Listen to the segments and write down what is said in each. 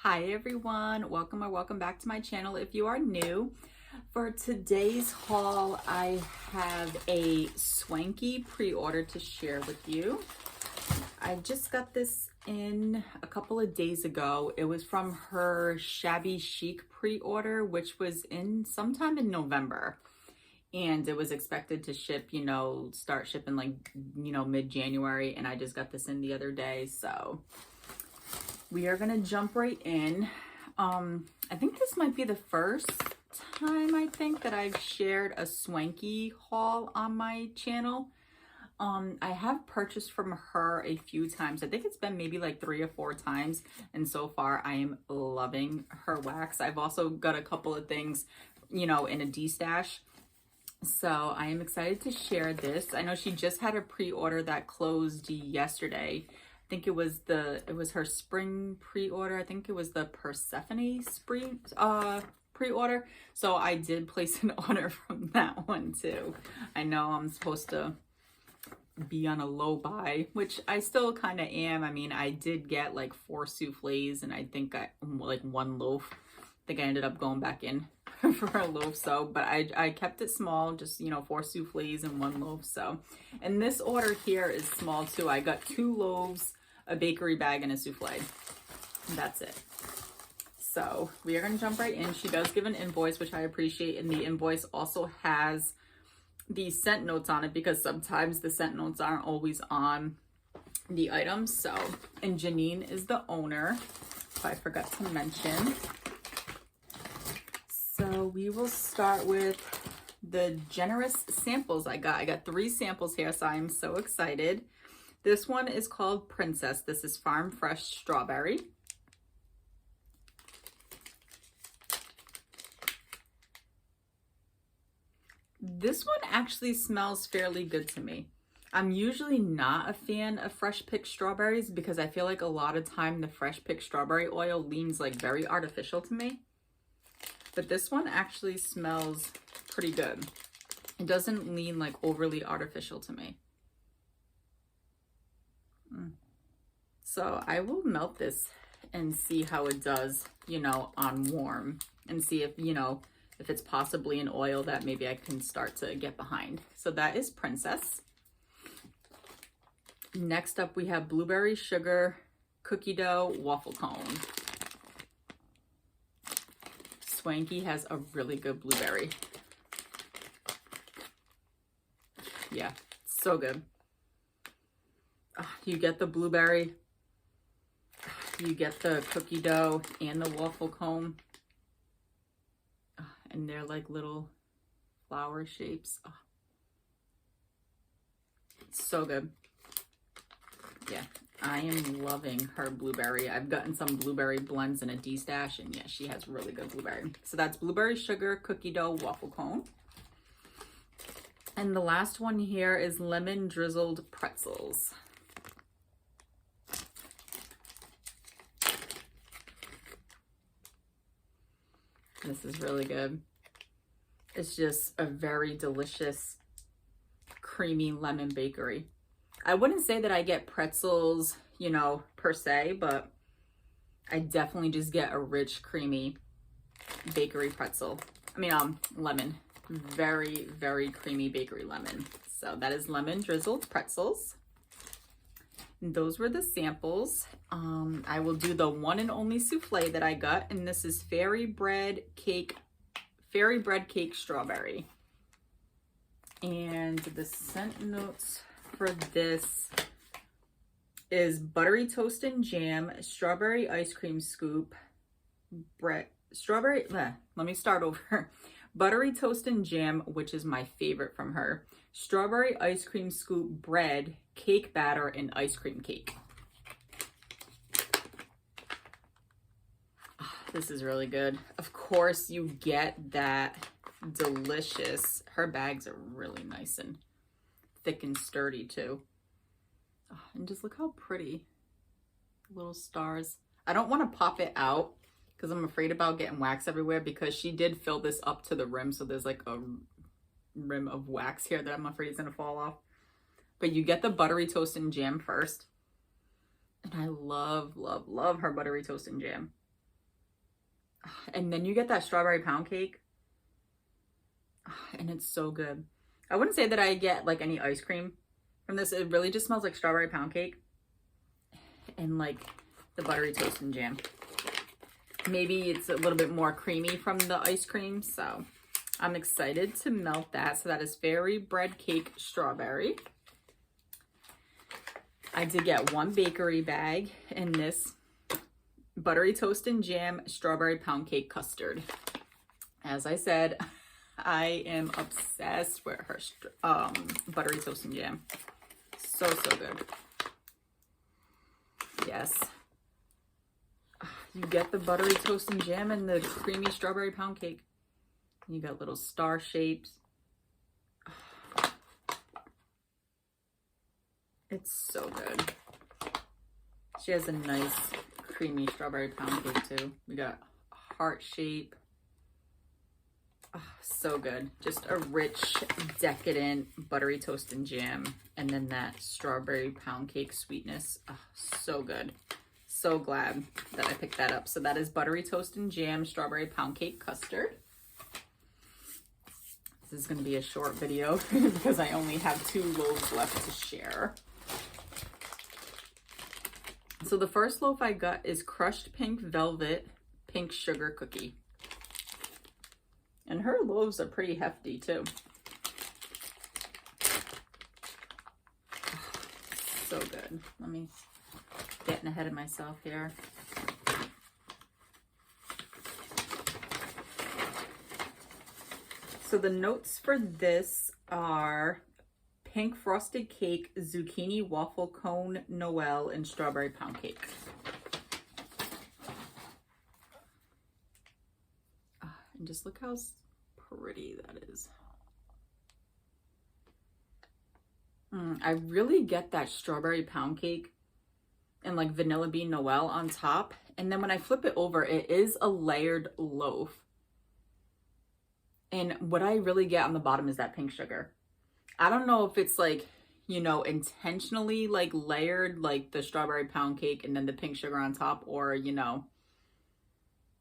Hi everyone, welcome or welcome back to my channel if you are new. For today's haul, I have a Swanky pre-order to share with you. I just got this in a couple of days ago. It was from her Shabby Chic pre-order, which was in sometime in November. And it was expected to ship, start shipping mid-January, and I just got this in the other day, so we are gonna jump right in. I think this might be the first time that I've shared a Swanky haul on my channel. I have purchased from her a few times. I think it's been maybe like 3 or 4 times, and so far I am loving her wax. I've also got a couple of things, in a D-stash. So I am excited to share this. I know she just had a pre-order that closed yesterday. I think it was her spring pre-order. I think it was the Persephone spring pre-order. So I did place an order from that one too. I know I'm supposed to be on a low buy, which I still kind of am. I mean, I did get like 4 souffles and I think like 1 loaf. I think I ended up going back in for a loaf, but I kept it small, just 4 souffles and 1 loaf. So, and this order here is small too. I got 2 loaves, a bakery bag, and a souffle. That's it. So we are going to jump right in. She does give an invoice, which I appreciate, and the invoice also has the scent notes on it because sometimes the scent notes aren't always on the items. So, and Janine is the owner, if I forgot to mention. So we will start with the generous samples I got. I got 3 samples here, so I am so excited. This one is called Princess. This is Farm Fresh Strawberry. This one actually smells fairly good to me. I'm usually not a fan of fresh picked strawberries because I feel like a lot of time the fresh picked strawberry oil leans like very artificial to me. But this one actually smells pretty good. It doesn't lean like overly artificial to me. So I will melt this and see how it does, on warm, and see if, if it's possibly an oil that maybe I can start to get behind. So that is Princess. Next up, we have Blueberry Sugar Cookie Dough Waffle Cone. Swanky has a really good blueberry. Yeah, so good. You get the blueberry, you get the cookie dough and the waffle cone, and they're like little flower shapes. So good. Yeah, I am loving her blueberry. I've gotten some blueberry blends in a D-stash, and yeah, she has really good blueberry. So that's Blueberry Sugar Cookie Dough Waffle Cone. And the last one here is Lemon Drizzled Pretzels. This is really good. It's just a very delicious, creamy lemon bakery. I wouldn't say that I get pretzels, per se, but I definitely just get a rich, creamy bakery pretzel. Lemon. Very, very creamy bakery lemon. So that is Lemon Drizzled Pretzels. And those were the samples. I will do the one and only souffle that I got, and this is Fairy Bread Cake Strawberry. And the scent notes for this is buttery toast and jam, strawberry ice cream scoop, let me start over. Buttery toast and jam, which is my favorite from her, strawberry ice cream scoop, bread, cake batter, and ice cream cake. This is really good. Of course, you get that delicious, her bags are really nice and thick and sturdy too. And just look how pretty. Little stars. I don't want to pop it out because I'm afraid about getting wax everywhere, because she did fill this up to the rim, so there's like a rim of wax here that I'm afraid is going to fall off. But you get the buttery toast and jam first. And I love, love, love her buttery toast and jam. And then you get that strawberry pound cake. And it's so good. I wouldn't say that I get like any ice cream from this. It really just smells like strawberry pound cake and like the buttery toast and jam. Maybe it's a little bit more creamy from the ice cream, so I'm excited to melt that. So that is Fairy Bread Cake Strawberry. I did get one bakery bag in this buttery toast and jam strawberry pound cake custard. As I said, I am obsessed with her buttery toast and jam. So good. Yes. You get the buttery toast and jam and the creamy strawberry pound cake. You got little star shapes. It's so good. She has a nice creamy strawberry pound cake too. We got a heart shape. Oh, so good. Just a rich, decadent buttery toast and jam. And then that strawberry pound cake sweetness. Oh, so good. So glad that I picked that up. So that is buttery toast and jam strawberry pound cake custard. This is going to be a short video because I only have 2 loaves left to share. So the first loaf I got is crushed pink velvet pink sugar cookie. And her loaves are pretty hefty too. So good. Let me getting ahead of myself here. So the notes for this are pink frosted cake, zucchini waffle cone, Noel, and strawberry pound cake. And just look how pretty that is. I really get that strawberry pound cake and like vanilla bean Noel on top. And then when I flip it over, it is a layered loaf. And what I really get on the bottom is that pink sugar. I don't know if it's like, you know, intentionally like layered like the strawberry pound cake and then the pink sugar on top, or, you know,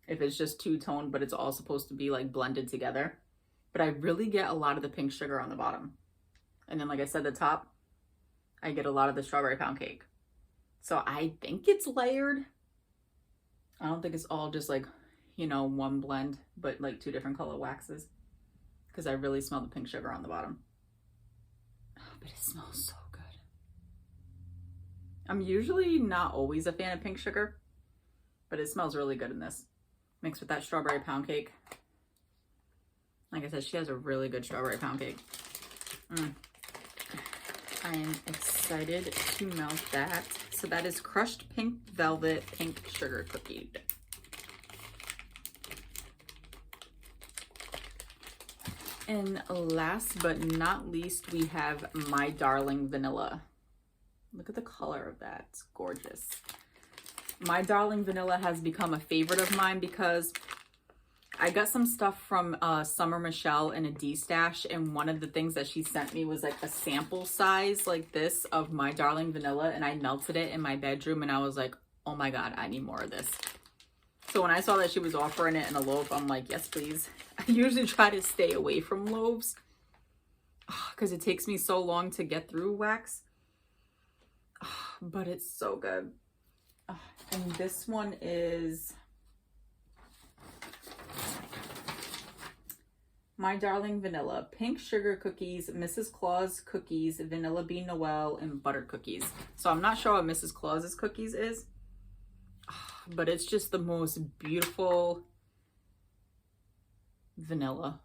if it's just two-toned, but it's all supposed to be like blended together. But I really get a lot of the pink sugar on the bottom. And then, like I said, the top, I get a lot of the strawberry pound cake. So I think it's layered. I don't think it's all just like, you know, one blend, but like 2 different color waxes. Because I really smell the pink sugar on the bottom. Oh, but it smells so good. I'm usually not always a fan of pink sugar, but it smells really good in this. Mixed with that strawberry pound cake. Like I said, she has a really good strawberry pound cake. I am excited to melt that. So that is crushed pink velvet pink sugar cookie. And last but not least, we have My Darling Vanilla. Look at the color of that. It's gorgeous. My Darling Vanilla has become a favorite of mine because I got some stuff from Summer Michelle in a D-stash, and one of the things that she sent me was like a sample size like this of My Darling Vanilla, and I melted it in my bedroom, and I was like, oh my god, I need more of this. So when I saw that she was offering it in a loaf, I'm like, yes, please. I usually try to stay away from loaves because it takes me so long to get through wax. But it's so good. And this one is My Darling Vanilla. Pink sugar cookies, Mrs. Claus cookies, vanilla bean Noel, and butter cookies. So I'm not sure what Mrs. Claus's cookies is. But it's just the most beautiful vanilla.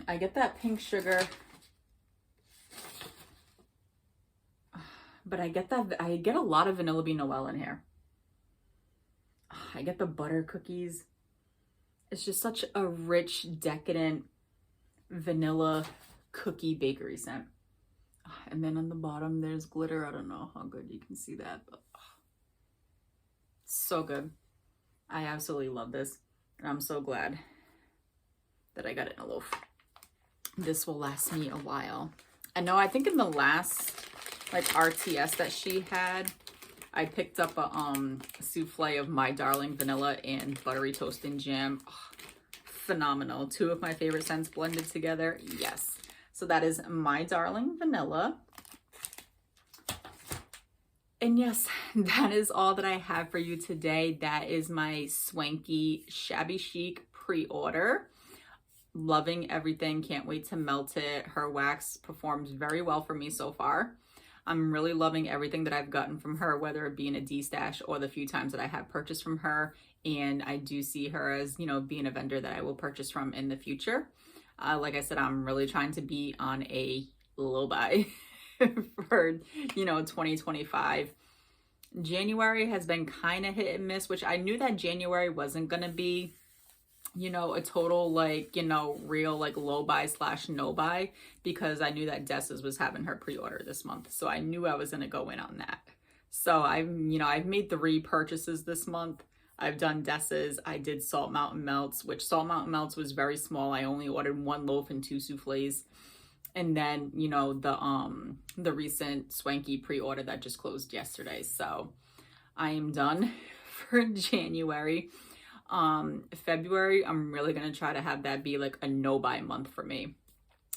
I get that pink sugar, but I get a lot of vanilla bean Noel in here. I get the butter cookies. It's just such a rich, decadent vanilla cookie bakery scent. And then on the bottom, there's glitter. I don't know how good you can see that, but so good. I absolutely love this. And I'm so glad that I got it in a loaf. This will last me a while. I know, I think in the last like RTS that she had, I picked up a souffle of My Darling Vanilla and Buttery Toast and Jam. Oh, phenomenal. Two of my favorite scents blended together. Yes. So that is My Darling Vanilla. And yes, that is all that I have for you today. That is my Swanky Shabby Chic pre-order. Loving everything. Can't wait to melt it. Her wax performs very well for me so far. I'm really loving everything that I've gotten from her, whether it be in a D-stash or the few times that I have purchased from her. And I do see her as, you know, being a vendor that I will purchase from in the future. Like I said, I'm really trying to be on a low buy for, you know, 2025. January has been kind of hit and miss, which I knew that January wasn't going to be, you know, a total, like, you know, real, like, low buy / no buy, because I knew that Dessa's was having her pre-order this month. So I knew I was going to go in on that. So I've made 3 purchases this month. I've done Dessa's. I did Salt Mountain Melts, which Salt Mountain Melts was very small. I only ordered 1 loaf and 2 souffles. And then, you know, the recent Swanky pre-order that just closed yesterday. So I am done for January. February, I'm really going to try to have that be like a no-buy month for me.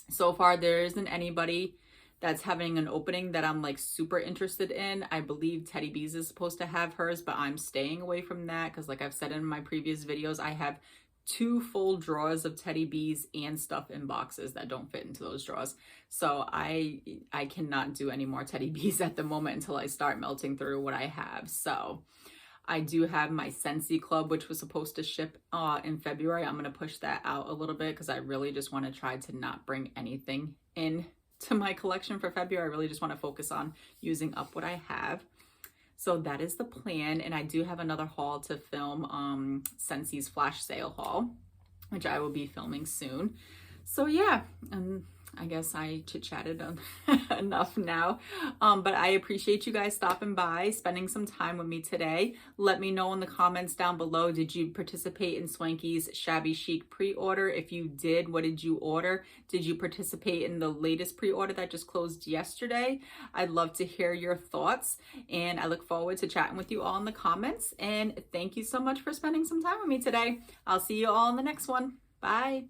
So far, there isn't anybody that's having an opening that I'm like super interested in. I believe Teddy Bees is supposed to have hers, but I'm staying away from that because, like I've said in my previous videos, I have 2 full drawers of Teddy Bees and stuff in boxes that don't fit into those drawers. So I cannot do any more Teddy Bees at the moment until I start melting through what I have. So I do have my Scentsy Club, which was supposed to ship in February. I'm going to push that out a little bit because I really just want to try to not bring anything in to my collection for February. I really just want to focus on using up what I have. So that is the plan. And I do have another haul to film, Scentsy's flash sale haul, which I will be filming soon. So yeah, I guess I chit-chatted enough now. But I appreciate you guys stopping by, spending some time with me today. Let me know in the comments down below, did you participate in Swanky's Shabby Chic pre-order? If you did, what did you order? Did you participate in the latest pre-order that just closed yesterday? I'd love to hear your thoughts, and I look forward to chatting with you all in the comments. And thank you so much for spending some time with me today. I'll see you all in the next one. Bye.